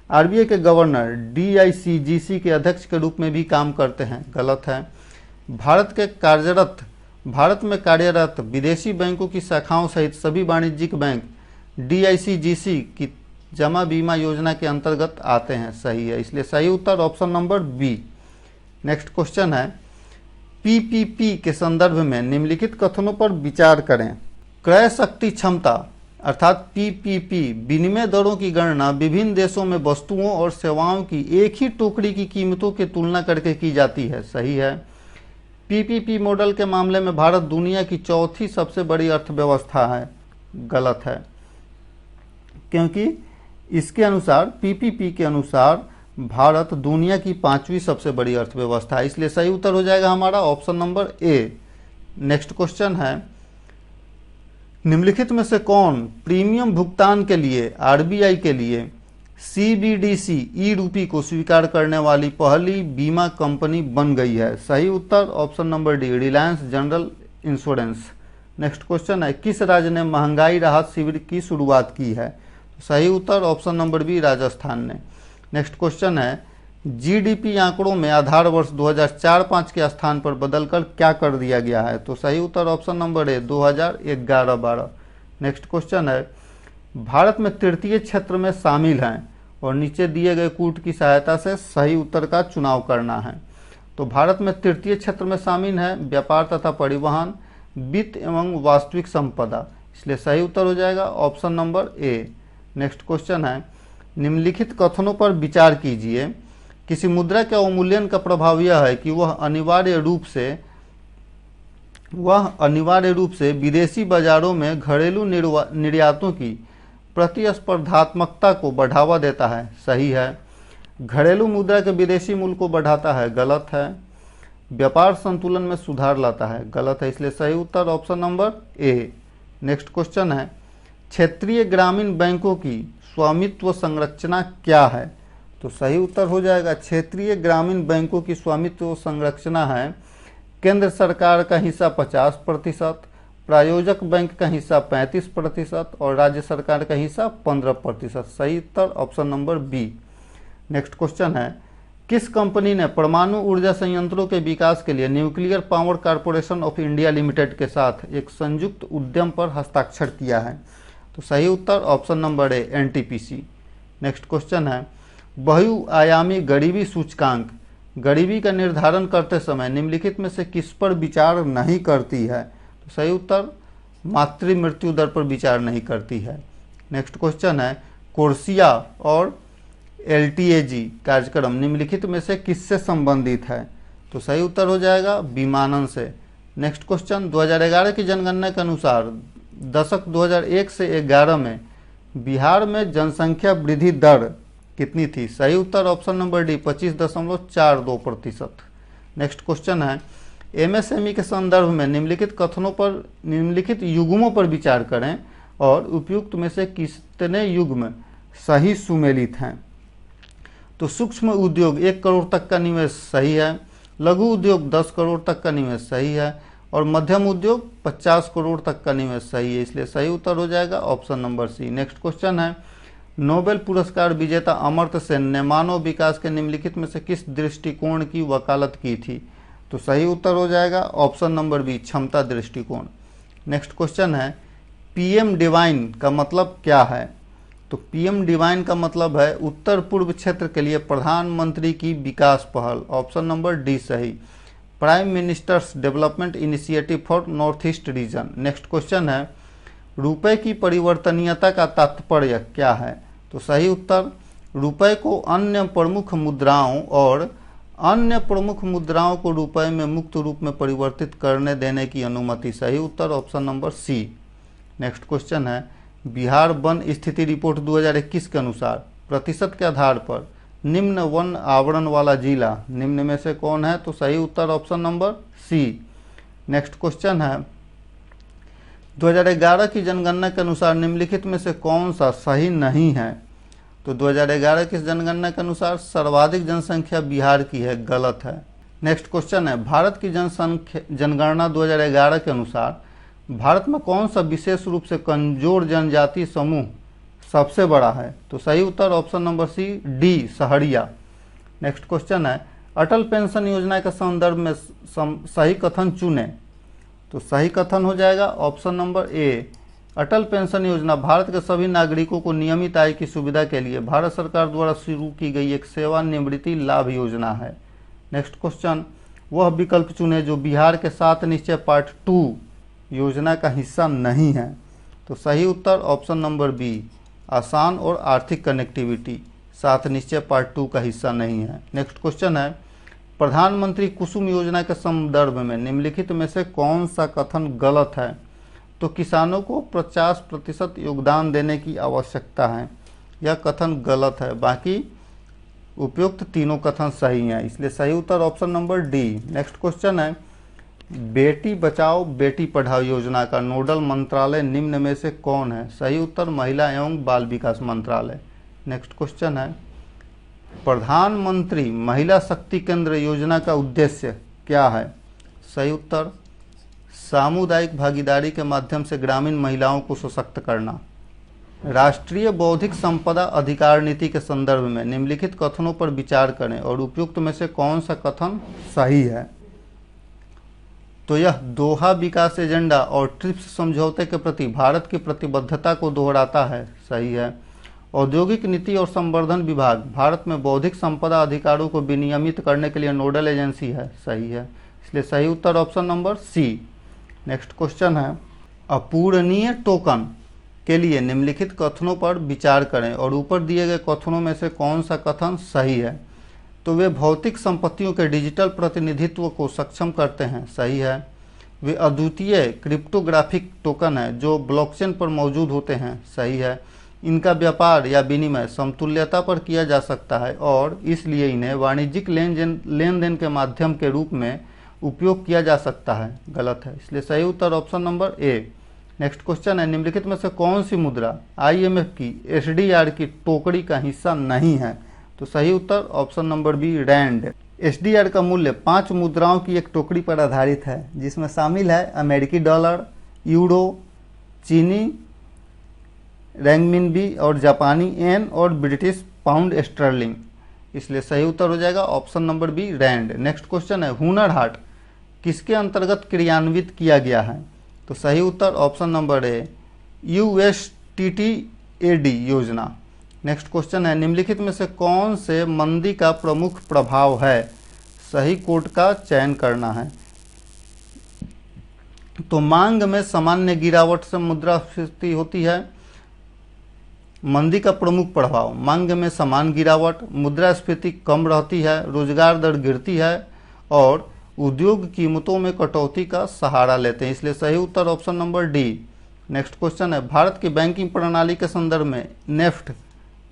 आरबीआई के गवर्नर डीआईसीजीसी के अध्यक्ष के रूप में भी काम करते हैं, गलत है। भारत में कार्यरत विदेशी बैंकों की शाखाओं सहित सभी वाणिज्यिक बैंक डीआईसीजीसी की जमा बीमा योजना के अंतर्गत आते हैं, सही है। इसलिए सही उत्तर option number B. Next question PPP, पीपीपी के संदर्भ में निम्नलिखित कथनों पर विचार करें। क्रय शक्ति क्षमता अर्थात पीपीपी विनिमय दरों की गणना विभिन्न देशों में वस्तुओं और सेवाओं की एक ही टोकरी की कीमतों की तुलना करके की जाती है, सही है। पीपीपी मॉडल के मामले में भारत दुनिया की चौथी सबसे बड़ी अर्थव्यवस्था है, गलत है, क्योंकि इसके अनुसार पीपीपी के अनुसार भारत दुनिया की 5वीं सबसे बड़ी अर्थव्यवस्था है। इसलिए सही उत्तर हो जाएगा हमारा option number A. Next question है, निम्नलिखित में से कौन प्रीमियम भुगतान के लिए आरबीआई के लिए सीबीडीसी ई रूपी को स्वीकार करने वाली पहली बीमा कंपनी बन गई है? सही उत्तर option number D, Reliance General Insurance. Next question है, किस राज्य ने महंगाई राहत शिविर की शुरुआत की है? सही उत्तर ऑप्शन नंबर बी, राजस्थान ने। नेक्स्ट क्वेश्चन है, जीडीपी आंकड़ों में आधार वर्ष 2004-05 के स्थान पर बदलकर क्या कर दिया गया है? तो सही उत्तर option number A, 2011-12। Next question है, भारत में तृतीय क्षेत्र में शामिल हैं और नीचे दिए गए कूट की सहायता से सही उत्तर का चुनाव करना है। तो भारत में तृतीय क्षेत्र में शामिल है व्यापार तथा परिवहन, वित्त एवं वास्तविक संपदा, इसलिए सही उत्तर हो जाएगा option number A. Next question है, निम्नलिखित कथनों पर विचार कीजिए। किसी मुद्रा के अवमूल्यन का प्रभाव यह है कि वह अनिवार्य रूप से विदेशी बाजारों में घरेलू निर्यातों की प्रतिस्पर्धात्मकता को बढ़ावा देता है, सही है। घरेलू मुद्रा के विदेशी मूल्य को बढ़ाता है, गलत है। व्यापार संतुलन में सुधार लाता है, गलत है, इसलिए सही उत्तर option number A. Next question है, क्षेत्रीय ग्रामीण बैंकों की स्वामित्व संरचना क्या है? तो सही उत्तर हो जाएगा क्षेत्रीय ग्रामीण बैंकों की स्वामित्व संरचना है केंद्र सरकार का हिस्सा 50%, प्रायोजक बैंक का हिस्सा 35% और राज्य सरकार का हिस्सा 15%। सही उत्तर option number B. Next question है, किस कंपनी ने परमाणु ऊर्जा संयंत्रों के विकास के लिए nuclear power corporation of India limited के साथ एक संयुक्त उद्यम पर हस्ताक्षर किया है? तो सही उत्तर option number A, NTPC. Next question है, बहुआयामी गरीबी सूचकांक गरीबी का निर्धारण करते समय निम्नलिखित में से किस पर विचार नहीं करती है? तो सही उत्तर मातृ मृत्यु दर पर विचार नहीं करती है। नेक्स्ट क्वेश्चन है, कोर्सिया और एलटीएजी कार्यक्रम निम्नलिखित में से किससे संबंधित है? तो सही उत्तर हो जाएगा विमानन से। नेक्स्ट क्वेश्चन, 2011 की जनगणना के अनुसार दशक 2001 से 11 में बिहार में जनसंख्या वृद्धि दर कितनी थी? सही उत्तर option number D, 25.42%। Next question है, एमएसएमई के संदर्भ में निम्नलिखित युग्मों पर विचार करें और उपयुक्त में से कितने युग्म सही सुमेलित हैं? तो सूक्ष्म उद्योग 1 करोड़ तक का निवेश सही है, लघु उद्योग 10 करोड़ तक का निवेश सही है और मध्यम उद्योग 50 करोड़ तक का निवेश सही है, इसलिए सही उत्तर हो जाएगा option number C. Next question है, नोबेल पुरस्कार विजेता अमर्त्य सेन ने मानव विकास के निम्नलिखित में से किस दृष्टिकोण की वकालत की थी? तो सही उत्तर हो जाएगा ऑप्शन नंबर बी, क्षमता दृष्टिकोण। नेक्स्ट क्वेश्चन है, पीएम डिवाइन का मतलब क्या है? तो पीएम डिवाइन का मतलब है उत्तर पूर्व क्षेत्र के लिए प्रधानमंत्री की विकास पहल, ऑप्शन नंबर डी सही। Prime ministers development initiative for north east region. Next question है, रुपए की परिवर्तनीयता का तात्पर्य क्या है? तो सही उत्तर रुपए को अन्य प्रमुख मुद्राओं और अन्य प्रमुख मुद्राओं को रुपए में मुक्त रूप में परिवर्तित करने देने की अनुमति। सही उत्तर option number C. Next question है, बिहार वन स्थिति रिपोर्ट 2021 के अनुसार प्रतिशत के आधार पर निम्न वन आवरण वाला जिला निम्न में से कौन है? तो सही उत्तर option number C. Next question है, 2011 की जनगणना के अनुसार निम्नलिखित में से कौन सा सही नहीं है? तो 2011 की जनगणना के अनुसार सर्वाधिक जनसंख्या बिहार की है, गलत है। नेक्स्ट क्वेश्चन है, भारत की जनगणना 2011 के अनुसार भारत में कौन सा विशेष रूप से कमजोर जनजाति समूह सबसे बड़ा है? तो सही उत्तर option number C D Sahariya. Next question है, अटल पेंशन योजना के संदर्भ में सही कथन चुने। तो सही कथन हो जाएगा ऑप्शन नंबर ए, अटल पेंशन योजना भारत के सभी नागरिकों को नियमित आय की सुविधा के लिए भारत सरकार द्वारा शुरू की गई एक सेवानिवृत्ति लाभ योजना है। नेक्स्ट क्वेश्चन, वह विकल्प चुने जो बिहार के 7 निश्चय पार्ट 2 योजना का हिस्सा नहीं है। तो सही उत्तर ऑप्शन नंबर बी, आसान और आर्थिक कनेक्टिविटी 7 निश्चय पार्ट 2 का हिस्सा नहीं है। नेक्स्ट क्वेश्चन है, प्रधानमंत्री कुसुम योजना के संदर्भ में निम्नलिखित में से कौन सा कथन गलत है? तो किसानों को 50% योगदान देने की आवश्यकता है, यह कथन गलत है। बाकी उपयुक्त तीनों कथन सही हैं, इसलिए सही उत्तर option number D. Next question है, बेटी बचाओ बेटी पढ़ाओ योजना का नोडल मंत्रालय निम्न में से कौन है? सही उत्तर महिला एवं बाल विकास मंत्रालय। नेक्स्ट क्वेश्चन है, प्रधानमंत्री महिला शक्ति केंद्र योजना का उद्देश्य क्या है? सही उत्तर सामुदायिक भागीदारी के माध्यम से ग्रामीण महिलाओं को सशक्त करना। राष्ट्रीय बौद्धिक संपदा अधिकार नीति के संदर्भ में निम्नलिखित कथनों पर विचार करें और उपयुक्त में से कौन सा कथन सही है? तो यह दोहा विकास एजेंडा और ट्रिप्स समझौते के प्रति भारत की प्रतिबद्धता को दोहराता है, सही है। औद्योगिक नीति और संवर्धन विभाग भारत में बौद्धिक संपदा अधिकारों को विनियमित करने के लिए नोडल एजेंसी है, सही है, इसलिए सही उत्तर option number C. Next question है, अपूरणीय टोकन के लिए निम्नलिखित कथनों पर विचार करें और ऊपर दिए गए कथनों में से कौन सा कथन सही है? तो वे भौतिक संपत्तियों के डिजिटल प्रतिनिधित्व को सक्षम करते हैं, सही है। वे अद्वितीय क्रिप्टोग्राफिक टोकन है जो ब्लॉकचेन पर मौजूद होते हैं, सही है। इनका व्यापार या विनिमय समतुल्यता पर किया जा सकता है और इसलिए इन्हें वाणिज्यिक लेन देन के माध्यम के रूप में उपयोग किया जा सकता है, गलत है, इसलिए सही उत्तर option number A. Next question है, निम्नलिखित में से कौन सी मुद्रा IMF की SDR की टोकरी का हिस्सा नहीं है? तो सही उत्तर option number B rand. SDR का मूल्य 5 मुद्राओं की एक टोकरी पर आधारित है जिसमें शामिल है अमेरिकी डॉलर, यूरो, चीनी रेंगमिनबी और जापानी येन और ब्रिटिश पाउंड स्टर्लिंग, इसलिए सही उत्तर हो जाएगा option number B rand. Next question है, हुनर हाट किसके अंतर्गत क्रियान्वित किया गया है? तो सही उत्तर ऑप्शन नंबर ए USTTAD योजना। नेक्स्ट क्वेश्चन है, निम्नलिखित में से कौन से मंदी का प्रमुख प्रभाव है? सही कोट का चयन करना है। तो मांग में सामान्य गिरावट से मुद्रास्फीति होती है। मंदी का प्रमुख प्रभाव, मांग में समान गिरावट, मुद्रास्फीति कम रहती है, रोजगार दर गिरती है और उद्योग कीमतों में कटौती का सहारा लेते हैं, इसलिए सही उत्तर option number D. Next question है, भारत की बैंकिंग प्रणाली के संदर्भ में नेफ्ट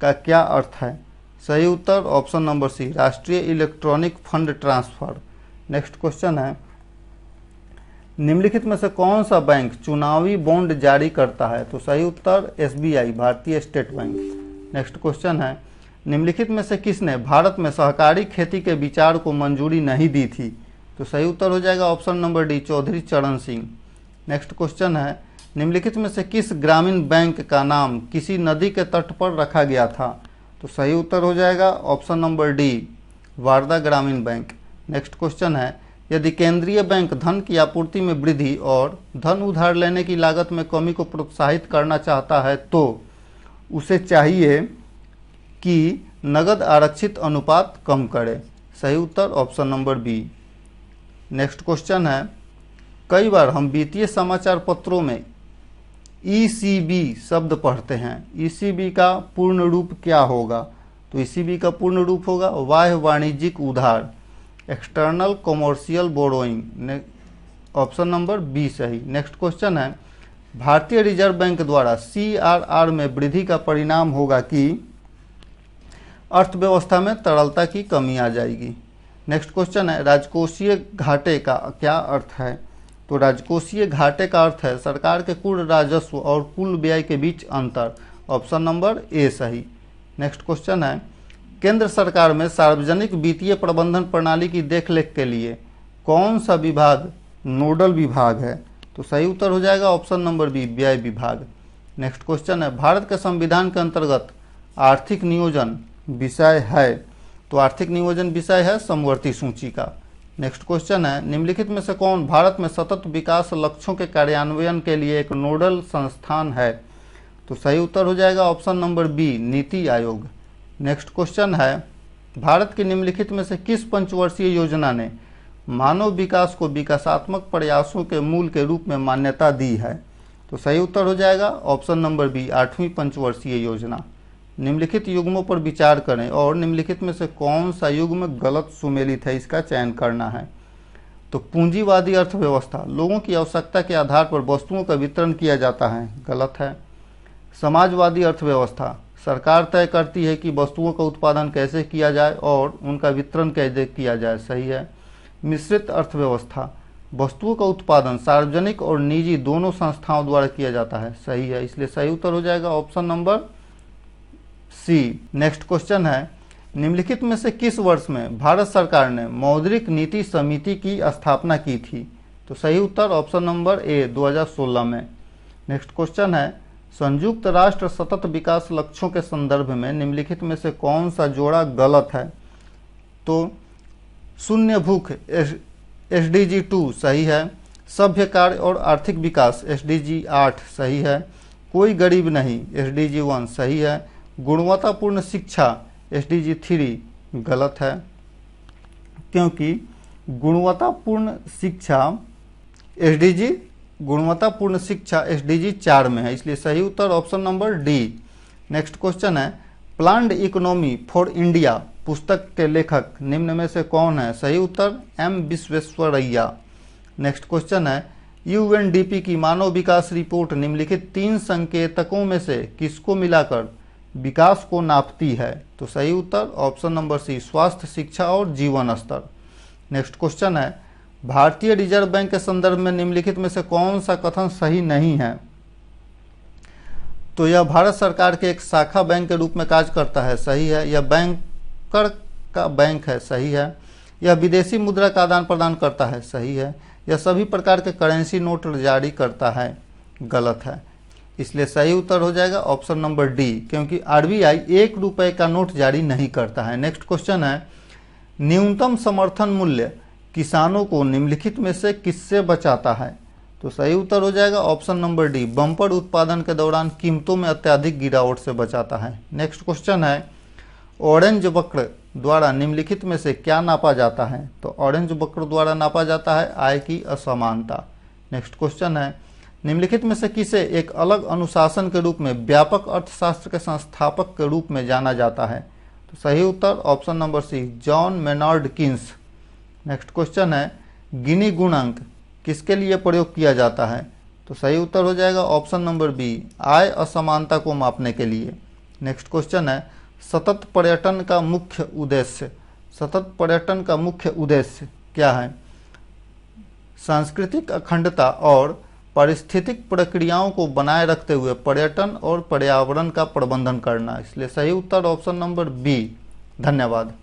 का क्या अर्थ है? सही उत्तर ऑप्शन नंबर सी, राष्ट्रीय electronic fund transfer. Next question है, निम्नलिखित में से कौन सा बैंक चुनावी बॉन्ड जारी करता है? तो सही उत्तर SBI भारतीय स्टेट बैंक। नेक्स्ट क्वेश्चन है, निम्नलिखित में से किसने भारत में सहकारी खेती के विचार को मंजूरी नहीं दी थी? तो सही उत्तर हो जाएगा ऑप्शन नंबर डी चौधरी चरण सिंह। नेक्स्ट क्वेश्चन है, निम्नलिखित में से किस ग्रामीण बैंक का नाम किसी नदी के तट पर रखा गया था? तो सही उत्तर हो जाएगा ऑप्शन नंबर डी वारदा ग्रामीण बैंक। नेक्स्ट क्वेश्चन है, यदि केंद्रीय बैंक धन की आपूर्ति में वृद्धि और धन उधार लेने की लागत में कमी को प्रोत्साहित करना चाहता है तो उसे चाहिए कि नगद आरक्षित अनुपात कम करे। सही उत्तर option number B. Next question है, कई बार हम वित्तीय समाचार पत्रों में ECB शब्द पढ़ते हैं, ECB का पूर्ण रूप क्या होगा? तो ECB का पूर्ण रूप होगा बाह्य वाणिज्यिक उधार। External commercial borrowing, option number B सही। नेक्स्ट क्वेश्चन है, भारतीय रिजर्व बैंक द्वारा CRR में वृद्धि का परिणाम होगा कि अर्थव्यवस्था में तरलता की कमी आ जाएगी। नेक्स्ट क्वेश्चन है, राजकोषीय घाटे का क्या अर्थ है? तो राजकोषीय घाटे का अर्थ है सरकार के कुल राजस्व और कुल व्यय के बीच अंतर, ऑप्शन नंबर ए सही। नेक्स्ट क्वेश्चन है, केंद्र सरकार में सार्वजनिक वित्तीय प्रबंधन प्रणाली की देखरेख के लिए कौन सा विभाग नोडल विभाग है? तो सही उत्तर हो जाएगा ऑप्शन नंबर बी, व्यय विभाग। नेक्स्ट क्वेश्चन है, भारत के संविधान के अंतर्गत आर्थिक नियोजन विषय है? तो आर्थिक नियोजन विषय है समवर्ती सूची का। नेक्स्ट क्वेश्चन है, निम्नलिखित में से कौन भारत में सतत विकास लक्ष्यों के कार्यान्वयन के लिए एक नोडल संस्थान है? तो सही उत्तर हो जाएगा option number B, NITI Aayog. Next question है, भारत की निम्नलिखित में से किस पंचवर्षीय योजना ने मानव विकास को विकासात्मक प्रयासों के मूल के रूप में मान्यता दी है? तो सही उत्तर हो जाएगा ऑप्शन नंबर बी, 8वीं पंचवर्षीय योजना। निम्नलिखित युग्मों पर विचार करें और निम्नलिखित में से कौन सा युग्म गलत सुमेलित है, इसका चयन करना है। तो पूंजीवादी अर्थव्यवस्था, लोगों की आवश्यकता के आधार पर वस्तुओं का वितरण किया जाता है, गलत है। समाजवादी अर्थव्यवस्था, सरकार तय करती है कि वस्तुओं का उत्पादन कैसे किया जाए और उनका वितरण कैसे किया जाए, सही है। मिश्रित अर्थव्यवस्था, वस्तुओं का उत्पादन सार्वजनिक और निजी दोनों संस्थाओं द्वारा किया जाता है, सही है। इसलिए सही उत्तर हो जाएगा option number C. Next question है, निम्नलिखित में से किस वर्ष में भारत सरकार ने मौद्रिक नीति समिति की स्थापना की थी? तो सही उत्तर ऑप्शन नंबर ए, 2016 में। नेक्स्ट क्वेश्चन है, संयुक्त राष्ट्र सतत विकास लक्ष्यों के संदर्भ में निम्नलिखित में से कौन सा जोड़ा गलत है? तो शून्य भूख SDG 2 सही है। सभ्य कार्य और आर्थिक विकास SDG 8 सही है। कोई गरीब नहीं SDG 1 सही है। गुणवत्तापूर्ण शिक्षा SDG 3 गलत है, क्योंकि गुणवत्तापूर्ण शिक्षा SDG 4 में है, इसलिए सही उत्तर option number D. Next question है, प्लान्ड इकोनॉमी फॉर इंडिया पुस्तक के लेखक निम्न में से कौन है? सही उत्तर M विश्वेश्वरैया। नेक्स्ट क्वेश्चन है, UNDP की मानव विकास रिपोर्ट निम्नलिखित 3 संकेतकों में से किसको मिलाकर विकास को नापती है? तो सही उत्तर ऑप्शन नंबर सी, स्वास्थ्य, शिक्षा और जीवन स्तर। नेक्स्ट क्वेश्चन है, भारतीय रिजर्व बैंक के संदर्भ में निम्नलिखित में से कौन सा कथन सही नहीं है? तो यह भारत सरकार के एक शाखा बैंक के रूप में कार्य करता है, सही है। यह बैंकर का बैंक है, सही है। यह विदेशी मुद्रा का आदान प्रदान करता है, सही है। यह सभी प्रकार के करेंसी नोट जारी करता है, गलत है। इसलिए सही उत्तर हो जाएगा ऑप्शन नंबर डी, क्योंकि RBI 1 रुपए का नोट जारी नहीं करता है। नेक्स्ट क्वेश्चन है, न्यूनतम समर्थन मूल्य किसानों को निम्नलिखित में से किससे बचाता है? तो सही उत्तर हो जाएगा ऑप्शन नंबर डी, बम्पर उत्पादन के दौरान कीमतों में अत्यधिक गिरावट से बचाता है। नेक्स्ट क्वेश्चन है, ऑरेंज वक्र द्वारा निम्नलिखित में से क्या नापा जाता है? तो ऑरेंज वक्र द्वारा नापा जाता है आय की असमानता। नेक्स्ट क्वेश्चन है, निम्नलिखित में से किसे एक अलग अनुशासन के रूप में व्यापक अर्थशास्त्र के संस्थापक के रूप में जाना जाता है? तो सही उत्तर option number C, John Maynard Keynes. Next question है, गिनी गुणांक किसके लिए प्रयोग किया जाता है? तो सही उत्तर हो जाएगा ऑप्शन नंबर बी, आय असमानता को मापने के लिए। नेक्स्ट क्वेश्चन है, सतत पर्यटन का मुख्य उद्देश्य क्या है? सांस्कृतिक अखंडता और पारिस्थितिक प्रक्रियाओं को बनाए रखते हुए पर्यटन और पर्यावरण का प्रबंधन करना। इसलिए सही उत्तर ऑप्शन नंबर बी। धन्यवाद।